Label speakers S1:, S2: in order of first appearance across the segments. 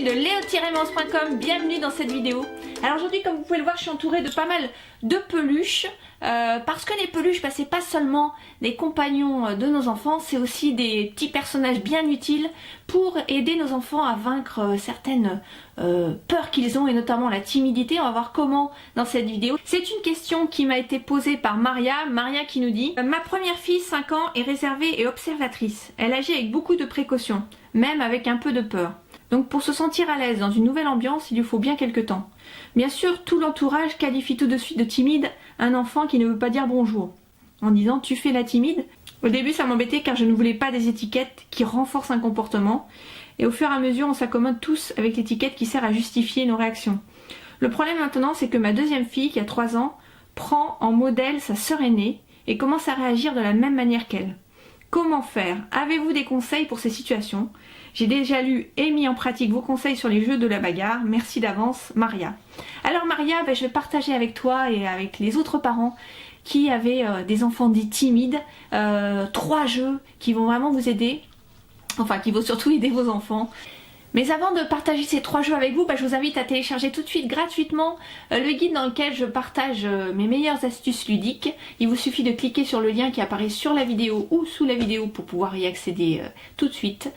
S1: Cécile de leo-mance.com, bienvenue dans cette vidéo. Alors aujourd'hui, comme vous pouvez le voir, je suis entourée de pas mal de peluches parce que les peluches, c'est pas seulement des compagnons de nos enfants, c'est aussi des petits personnages bien utiles pour aider nos enfants à vaincre certaines peurs qu'ils ont et notamment la timidité. On va voir comment dans cette vidéo. C'est une question qui m'a été posée par Maria qui nous dit: ma première fille, 5 ans, est réservée et observatrice. Elle agit avec beaucoup de précautions, même avec un peu de peur. Donc pour se sentir à l'aise dans une nouvelle ambiance, il lui faut bien quelque temps. Bien sûr, tout l'entourage qualifie tout de suite de timide un enfant qui ne veut pas dire bonjour, en disant tu fais la timide. Au début ça m'embêtait car je ne voulais pas des étiquettes qui renforcent un comportement, et au fur et à mesure on s'accommode tous avec l'étiquette qui sert à justifier nos réactions. Le problème maintenant, c'est que ma deuxième fille, qui a 3 ans, prend en modèle sa sœur aînée et commence à réagir de la même manière qu'elle. Comment faire? Avez-vous des conseils pour ces situations? J'ai déjà lu et mis en pratique vos conseils sur les jeux de la bagarre. Merci d'avance, Maria. Alors Maria, je vais partager avec toi et avec les autres parents qui avaient des enfants dits timides 3 jeux qui vont vraiment vous aider, enfin qui vont surtout aider vos enfants. Mais avant de partager ces 3 jeux avec vous, je vous invite à télécharger tout de suite gratuitement le guide dans lequel je partage mes meilleures astuces ludiques. Il vous suffit de cliquer sur le lien qui apparaît sur la vidéo ou sous la vidéo pour pouvoir y accéder tout de suite.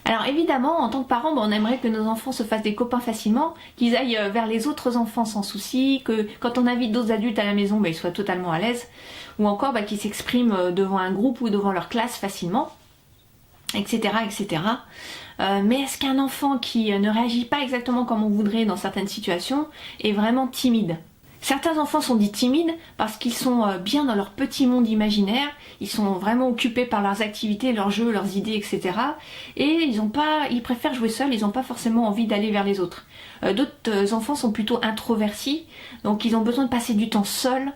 S1: Alors évidemment, en tant que parents, on aimerait que nos enfants se fassent des copains facilement, qu'ils aillent vers les autres enfants sans souci, que quand on invite d'autres adultes à la maison, ils soient totalement à l'aise, ou encore qu'ils s'expriment devant un groupe ou devant leur classe facilement, etc. etc. Mais est-ce qu'un enfant qui ne réagit pas exactement comme on voudrait dans certaines situations est vraiment timide? Certains enfants sont dits timides parce qu'ils sont bien dans leur petit monde imaginaire, ils sont vraiment occupés par leurs activités, leurs jeux, leurs idées, etc. Et ils préfèrent jouer seuls, ils n'ont pas forcément envie d'aller vers les autres. D'autres enfants sont plutôt introvertis, donc ils ont besoin de passer du temps seuls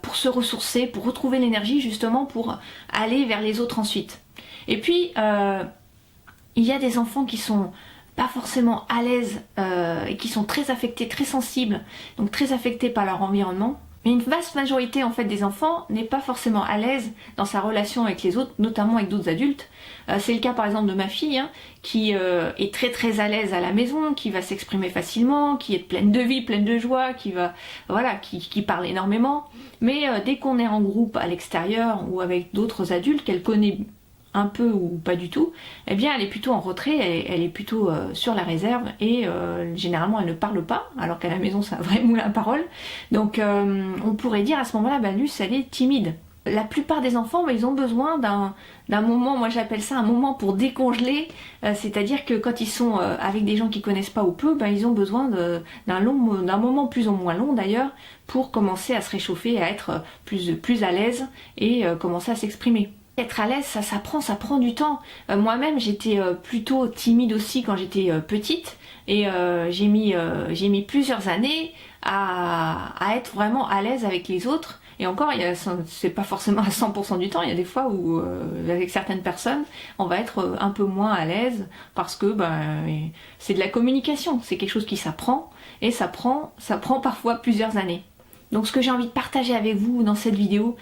S1: pour se ressourcer, pour retrouver l'énergie justement pour aller vers les autres ensuite. Et puis, il y a des enfants qui sont pas forcément à l'aise et qui sont très affectés, très sensibles, donc très affectés par leur environnement. Mais une vaste majorité en fait des enfants n'est pas forcément à l'aise dans sa relation avec les autres, notamment avec d'autres adultes. C'est le cas par exemple de ma fille qui est très à l'aise à la maison, qui va s'exprimer facilement, qui est pleine de vie, pleine de joie, qui parle énormément. Mais dès qu'on est en groupe à l'extérieur ou avec d'autres adultes qu'elle connaît un peu ou pas du tout, eh bien elle est plutôt en retrait, elle est plutôt sur la réserve et généralement elle ne parle pas, alors qu'à la maison c'est un vrai moulin à parole. Donc on pourrait dire à ce moment-là, Luce elle est timide. La plupart des enfants, ils ont besoin d'un moment, moi j'appelle ça un moment pour décongeler, c'est-à-dire que quand ils sont avec des gens qu'ils connaissent pas ou peu, ils ont besoin d'un moment plus ou moins long d'ailleurs, pour commencer à se réchauffer, à être plus à l'aise et commencer à s'exprimer. Être à l'aise, ça s'apprend, ça prend du temps. Moi-même, j'étais plutôt timide aussi quand j'étais petite et j'ai mis plusieurs années à être vraiment à l'aise avec les autres. Et encore, c'est pas forcément à 100% du temps. Il y a des fois où, avec certaines personnes, on va être un peu moins à l'aise parce que c'est de la communication. C'est quelque chose qui s'apprend et ça prend parfois plusieurs années. Donc ce que j'ai envie de partager avec vous dans cette vidéo,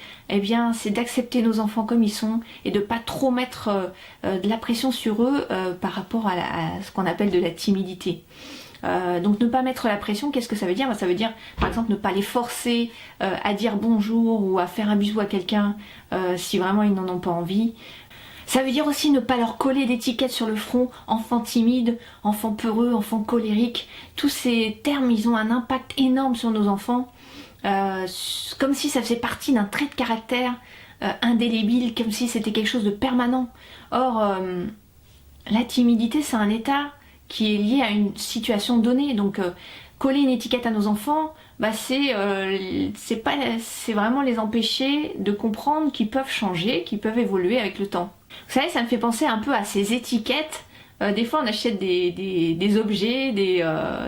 S1: c'est d'accepter nos enfants comme ils sont et de pas trop mettre de la pression sur eux par rapport à ce qu'on appelle de la timidité. Donc ne pas mettre la pression, qu'est-ce que ça veut dire? Ça veut dire par exemple ne pas les forcer à dire bonjour ou à faire un bisou à quelqu'un si vraiment ils n'en ont pas envie. Ça veut dire aussi ne pas leur coller d'étiquettes sur le front, enfant timide, enfant peureux, enfant colérique. Tous ces termes, ils ont un impact énorme sur nos enfants. Comme si ça faisait partie d'un trait de caractère indélébile, comme si c'était quelque chose de permanent. Or, la timidité, c'est un état qui est lié à une situation donnée. Donc, coller une étiquette à nos enfants, c'est vraiment les empêcher de comprendre qu'ils peuvent changer, qu'ils peuvent évoluer avec le temps. Vous savez, ça me fait penser un peu à ces étiquettes. Des fois on achète des objets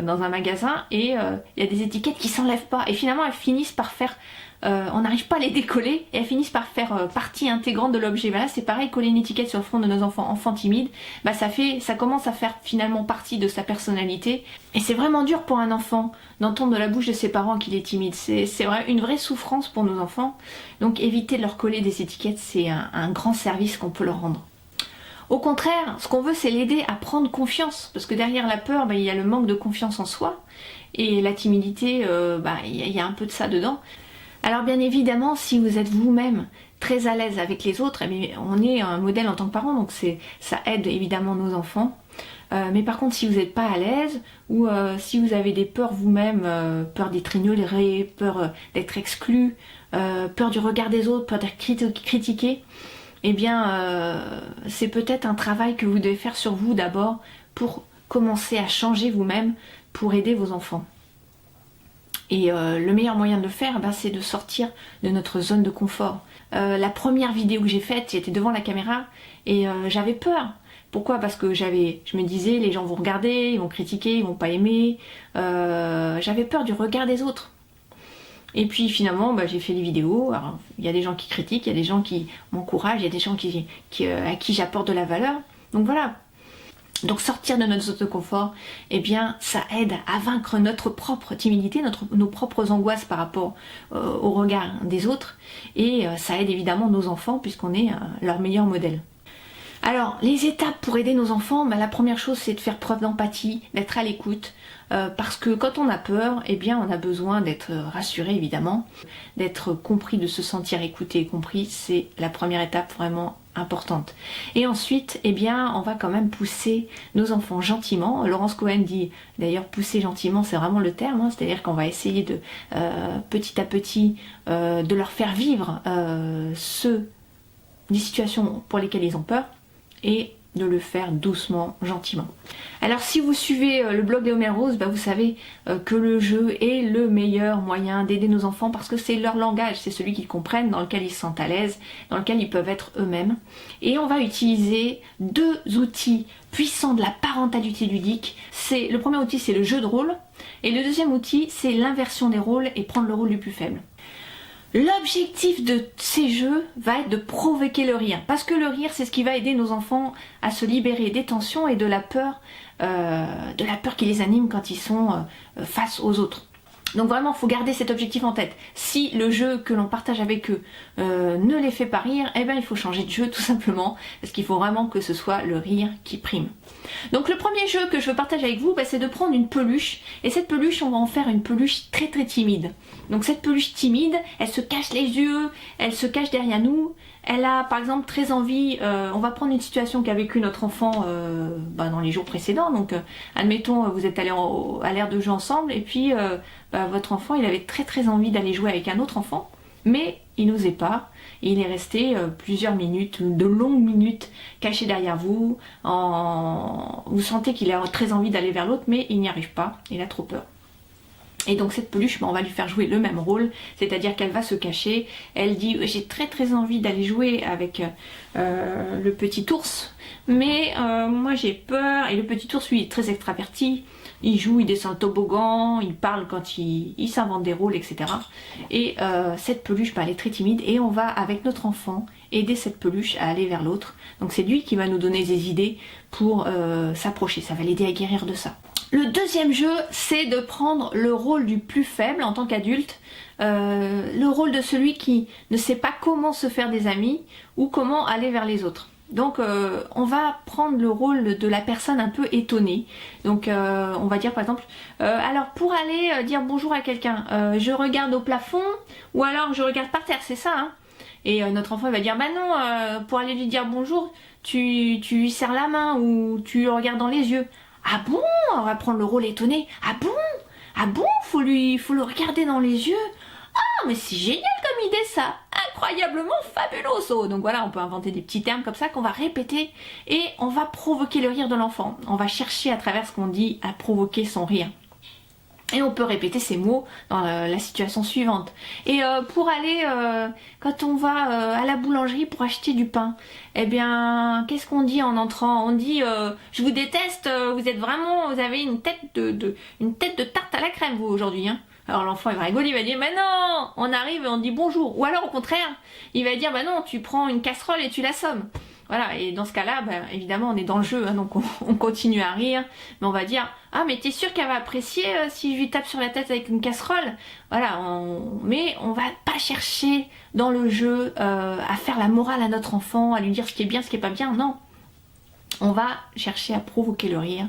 S1: dans un magasin et il y a des étiquettes qui s'enlèvent pas et finalement elles finissent par faire, on n'arrive pas à les décoller et elles finissent par faire partie intégrante de l'objet. Là c'est pareil, coller une étiquette sur le front de nos enfants timides, ça commence à faire finalement partie de sa personnalité et c'est vraiment dur pour un enfant d'entendre de la bouche de ses parents qu'il est timide. C'est une vraie souffrance pour nos enfants, donc éviter de leur coller des étiquettes, c'est un grand service qu'on peut leur rendre. Au contraire, ce qu'on veut, c'est l'aider à prendre confiance, parce que derrière la peur, il y a le manque de confiance en soi, et la timidité, il y a un peu de ça dedans. Alors bien évidemment, si vous êtes vous-même très à l'aise avec les autres, on est un modèle en tant que parent, donc ça aide évidemment nos enfants. Mais par contre, si vous n'êtes pas à l'aise, ou si vous avez des peurs vous-même, peur d'être ignoré, peur d'être exclu, peur du regard des autres, peur d'être critiqué, eh bien c'est peut-être un travail que vous devez faire sur vous d'abord pour commencer à changer vous-même pour aider vos enfants. Et le meilleur moyen de le faire, c'est de sortir de notre zone de confort. La première vidéo que j'ai faite, j'étais devant la caméra et j'avais peur. Pourquoi? Parce que je me disais, les gens vont regarder, ils vont critiquer, ils vont pas aimer. J'avais peur du regard des autres. Et puis finalement, j'ai fait des vidéos. Alors, il y a des gens qui critiquent, il y a des gens qui m'encouragent, il y a des gens à qui j'apporte de la valeur. Donc voilà. Donc sortir de notre zone de confort, ça aide à vaincre notre propre timidité, nos propres angoisses par rapport au regard des autres. Et ça aide évidemment nos enfants puisqu'on est leur meilleur modèle. Alors, les étapes pour aider nos enfants, la première chose c'est de faire preuve d'empathie, d'être à l'écoute, parce que quand on a peur, on a besoin d'être rassuré évidemment, d'être compris, de se sentir écouté et compris, c'est la première étape vraiment importante. Et ensuite, on va quand même pousser nos enfants gentiment. Laurence Cohen dit d'ailleurs pousser gentiment, c'est vraiment le terme, c'est-à-dire qu'on va essayer de petit à petit de leur faire vivre des situations pour lesquelles ils ont peur, et de le faire doucement, gentiment. Alors si vous suivez le blog de Homer Rose, vous savez que le jeu est le meilleur moyen d'aider nos enfants parce que c'est leur langage, c'est celui qu'ils comprennent, dans lequel ils se sentent à l'aise, dans lequel ils peuvent être eux-mêmes. Et on va utiliser 2 outils puissants de la parentalité ludique. Le premier outil c'est le jeu de rôle, et le deuxième outil c'est l'inversion des rôles et prendre le rôle du plus faible. L'objectif de ces jeux va être de provoquer le rire, parce que le rire c'est ce qui va aider nos enfants à se libérer des tensions et de la peur qui les anime quand ils sont face aux autres. Donc vraiment, il faut garder cet objectif en tête. Si le jeu que l'on partage avec eux ne les fait pas rire, il faut changer de jeu tout simplement, parce qu'il faut vraiment que ce soit le rire qui prime. Donc le premier jeu que je veux partager avec vous, c'est de prendre une peluche, et cette peluche, on va en faire une peluche très très timide. Donc cette peluche timide, elle se cache les yeux, elle se cache derrière nous, elle a par exemple très envie, on va prendre une situation qu'a vécu notre enfant dans les jours précédents, donc admettons vous êtes allés à l'aire de jeu ensemble, et puis votre enfant il avait très très envie d'aller jouer avec un autre enfant, mais il n'osait pas, et il est resté plusieurs minutes, de longues minutes caché derrière vous, vous sentez qu'il a très envie d'aller vers l'autre, mais il n'y arrive pas, il a trop peur. Et donc cette peluche, on va lui faire jouer le même rôle, c'est-à-dire qu'elle va se cacher, elle dit j'ai très très envie d'aller jouer avec le petit ours, mais moi j'ai peur, et le petit ours lui est très extraverti, il joue, il descend le toboggan, il parle quand il s'invente des rôles, etc. Et cette peluche, elle est très timide, et on va avec notre enfant aider cette peluche à aller vers l'autre. Donc c'est lui qui va nous donner des idées pour s'approcher, ça va l'aider à guérir de ça. Le deuxième jeu, c'est de prendre le rôle du plus faible en tant qu'adulte, le rôle de celui qui ne sait pas comment se faire des amis ou comment aller vers les autres. Donc on va prendre le rôle de la personne un peu étonnée. Donc on va dire par exemple, alors pour aller dire bonjour à quelqu'un, je regarde au plafond ou alors je regarde par terre, c'est ça hein. Et notre enfant il va dire bah non, pour aller lui dire bonjour, tu lui serres la main ou tu le regardes dans les yeux. Ah bon? On va prendre le rôle étonné. Ah bon? Ah bon? Faut le regarder dans les yeux. Ah mais c'est génial comme idée ça, incroyablement fabuloso. Donc voilà, on peut inventer des petits termes comme ça qu'on va répéter et on va provoquer le rire de l'enfant. On va chercher à travers ce qu'on dit à provoquer son rire. Et on peut répéter ces mots dans la situation suivante. Et pour aller, quand on va à la boulangerie pour acheter du pain, qu'est-ce qu'on dit en entrant? On dit je vous déteste, vous avez une tête de tarte à la crème vous aujourd'hui hein. Alors l'enfant il va rigoler, il va dire mais non, on arrive et on dit bonjour. Ou alors au contraire, il va dire bah non, tu prends une casserole et tu l'assommes. Voilà, et dans ce cas-là, évidemment on est dans le jeu, hein, donc on continue à rire, mais on va dire ah mais t'es sûr qu'elle va apprécier si je lui tape sur la tête avec une casserole? Voilà, mais on va pas chercher dans le jeu à faire la morale à notre enfant, à lui dire ce qui est bien, ce qui est pas bien, non. on va chercher à provoquer le rire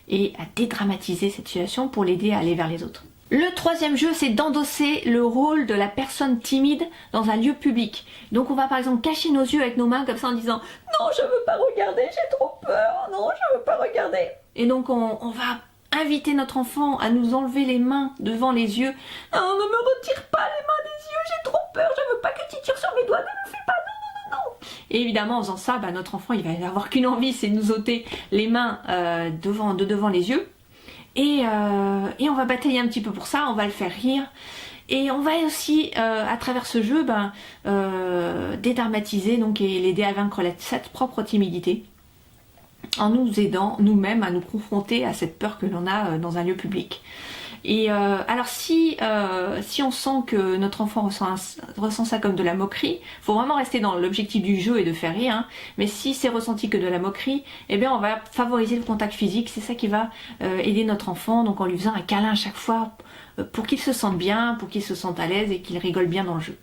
S1: et à dédramatiser cette situation pour l'aider à aller vers les autres. Le troisième jeu, c'est d'endosser le rôle de la personne timide dans un lieu public. Donc on va par exemple cacher nos yeux avec nos mains comme ça en disant « Non, je veux pas regarder, j'ai trop peur, non, je veux pas regarder ». Et donc on va inviter notre enfant à nous enlever les mains devant les yeux. « Non, ne me retire pas les mains des yeux, j'ai trop peur, je veux pas que tu tires sur mes doigts, ne le fais pas, non, non, non, non ». Et évidemment en faisant ça, notre enfant il va avoir qu'une envie, c'est de nous ôter les mains devant les yeux. Et on va batailler un petit peu pour ça, on va le faire rire. Et on va aussi, à travers ce jeu, dédramatiser donc, et l'aider à vaincre cette propre timidité, en nous aidant nous-mêmes à nous confronter à cette peur que l'on a dans un lieu public. Et alors si on sent que notre enfant ressent ça comme de la moquerie, faut vraiment rester dans l'objectif du jeu et de faire rire, hein. Mais si c'est ressenti que de la moquerie, eh bien on va favoriser le contact physique, c'est ça qui va aider notre enfant, donc en lui faisant un câlin à chaque fois pour qu'il se sente bien, pour qu'il se sente à l'aise et qu'il rigole bien dans le jeu.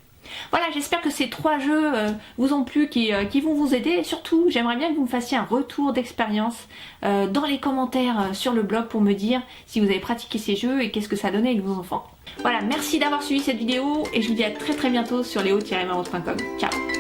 S1: Voilà, j'espère que ces 3 jeux vous ont plu, qui vont vous aider. Et surtout, j'aimerais bien que vous me fassiez un retour d'expérience dans les commentaires sur le blog pour me dire si vous avez pratiqué ces jeux et qu'est-ce que ça donnait avec vos enfants. Voilà, merci d'avoir suivi cette vidéo et je vous dis à très bientôt sur leo-marotte.com. Ciao.